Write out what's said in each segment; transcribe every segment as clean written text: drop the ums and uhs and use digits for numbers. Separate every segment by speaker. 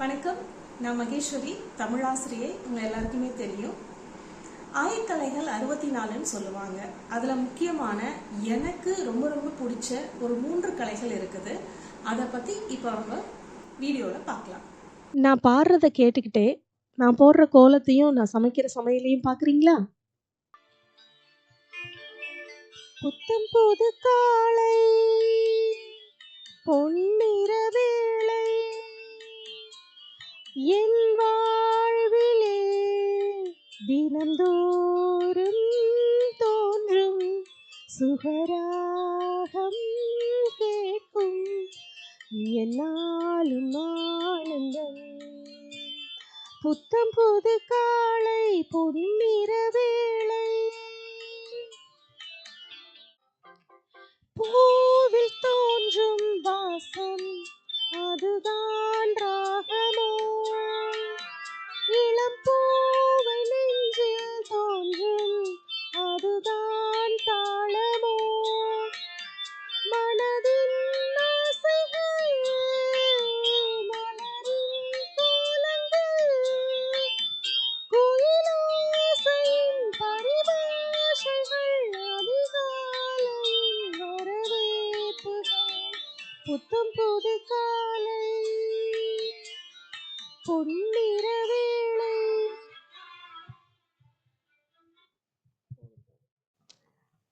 Speaker 1: வணக்கம். நான் மகேஸ்வரி, தமிழாசிரியை. உங்கள் எல்லாருக்குமே தெரியும். ஆயக்கலைகள் 64ன்னு சொல்லுவாங்க. அதில் முக்கியமான எனக்கு ரொம்ப ரொம்ப பிடிச்ச ஒரு 3 கலைகள் இருக்குது. அதை பற்றி இப்போ நம்ம வீடியோவில் பார்க்கலாம்.
Speaker 2: நான் பாடுறத கேட்டுக்கிட்டே நான் போடுற கோலத்தையும் நான் சமைக்கிற சமையலையும் பார்க்குறீங்களா? புத்தம் புது காலை பொன்னிற வேளை என் வாழ்விலே தினந்தோறும் தோன்றும் சுகராகம் கேட்கும் என்னாலும் ஆனந்தம். புத்தம் புது காலை பொன்னிற வேளை பூவில் தோன்றும் வாசம் அதுதான் ராகமோ, இளம் பூவை நெஞ்சில் தோன்றும் அதுதான் தாளமோ, மனதின் ஆசைகள் மலரின் கோலங்கள், குயிலோசையின் பரிபாஷைகள், அதிகாலையின் வரவேற்புகள். புத்தம் புது காலை பொன்னிற வேளை.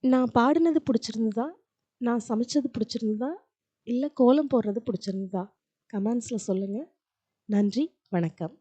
Speaker 2: நான் பாடினது பிடிச்சிருந்ததா, நான் சமைச்சது பிடிச்சிருந்ததா, இல்லை கோலம் போடுறது பிடிச்சிருந்ததா? கமெண்ட்ஸில் சொல்லுங்கள். நன்றி, வணக்கம்.